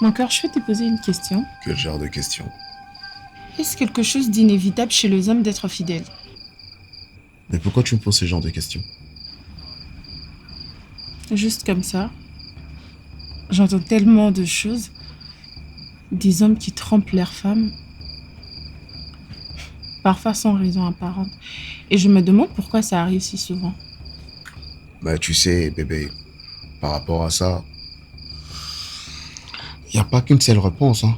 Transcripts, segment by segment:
Mon cœur, je vais te poser une question. Quel genre de question? Est-ce quelque chose d'inévitable chez les hommes d'être fidèles? Mais pourquoi tu me poses ce genre de questions? Juste comme ça. J'entends tellement de choses. Des hommes qui trompent leurs femmes, parfois sans raison apparente. Et je me demande pourquoi ça arrive si souvent. Bah tu sais, bébé, par rapport à ça, il n'y a pas qu'une seule réponse, hein.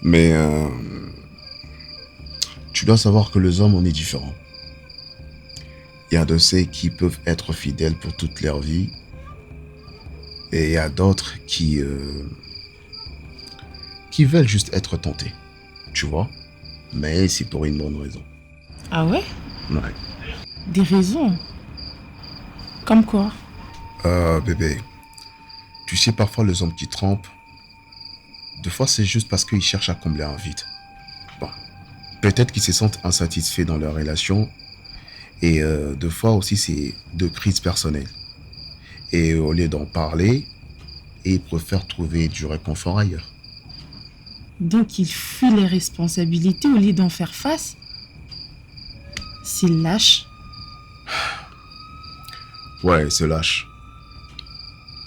Mais tu dois savoir que les hommes, on est différents. Il y a de ceux qui peuvent être fidèles pour toute leur vie. Et il y a d'autres qui veulent juste être tentés. Tu vois? Mais c'est pour une bonne raison. Ah ouais? Ouais. Des raisons? Comme quoi? Bébé, tu sais, parfois les hommes qui trompent, des fois c'est juste parce qu'ils cherchent à combler un vide. Bon, peut-être qu'ils se sentent insatisfaits dans leur relation et des fois aussi c'est de crises personnelles. Et au lieu d'en parler, ils préfèrent trouver du réconfort ailleurs. Donc ils fuient les responsabilités au lieu d'en faire face? C'est lâche. Ouais, c'est lâche.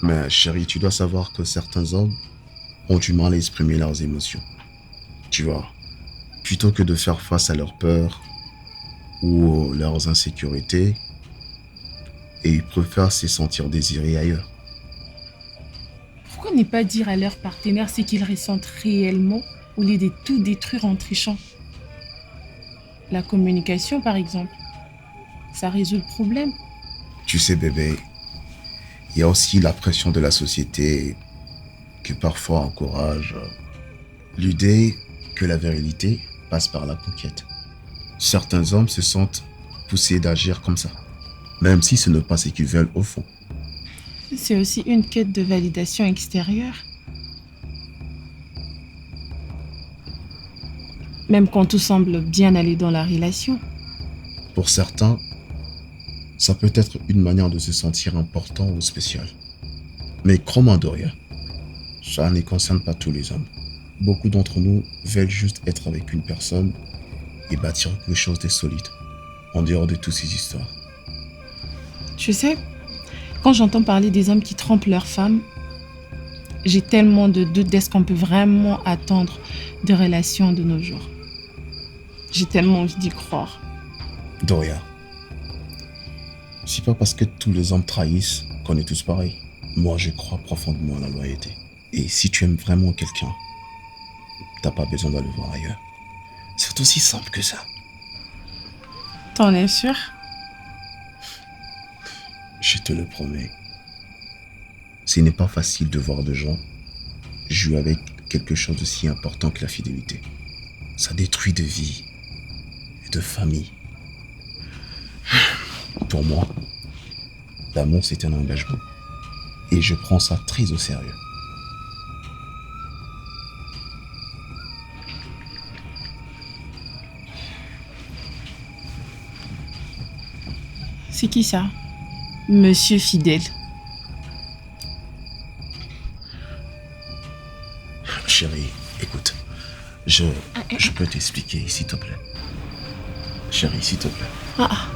Mais chérie, tu dois savoir que certains hommes ont du mal à exprimer leurs émotions. Tu vois, plutôt que de faire face à leurs peurs ou leurs insécurités, et ils préfèrent se sentir désirés ailleurs. Pourquoi ne pas dire à leur partenaire ce qu'ils ressentent réellement au lieu de tout détruire en trichant? La communication, par exemple, ça résout le problème. Tu sais, bébé, il y a aussi la pression de la société qui parfois encourage l'idée que la virilité passe par la conquête. Certains hommes se sentent poussés d'agir comme ça, même si ce n'est pas ce qu'ils veulent au fond. C'est aussi une quête de validation extérieure. Même quand tout semble bien aller dans la relation. Pour certains, ça peut être une manière de se sentir important ou spécial. Mais crois-moi, Doria, ça ne concerne pas tous les hommes. Beaucoup d'entre nous veulent juste être avec une personne et bâtir quelque chose de solide, en dehors de toutes ces histoires. Tu sais, quand j'entends parler des hommes qui trompent leurs femmes, j'ai tellement de doutes d'est-ce qu'on peut vraiment attendre de relations de nos jours. J'ai tellement envie d'y croire. Doria, c'est pas parce que tous les hommes trahissent qu'on est tous pareils. Moi, je crois profondément à la loyauté. Et si tu aimes vraiment quelqu'un, t'as pas besoin d'aller voir ailleurs. C'est aussi simple que ça. T'en es sûr? Je te le promets. Ce n'est pas facile de voir des gens jouer avec quelque chose d'aussi important que la fidélité. Ça détruit des vies et de familles. Pour moi, l'amour c'est un engagement. Et je prends ça très au sérieux. C'est qui ça? Monsieur Fidèle. Chérie, écoute, je peux t'expliquer, s'il te plaît. Chérie, s'il te plaît. Ah,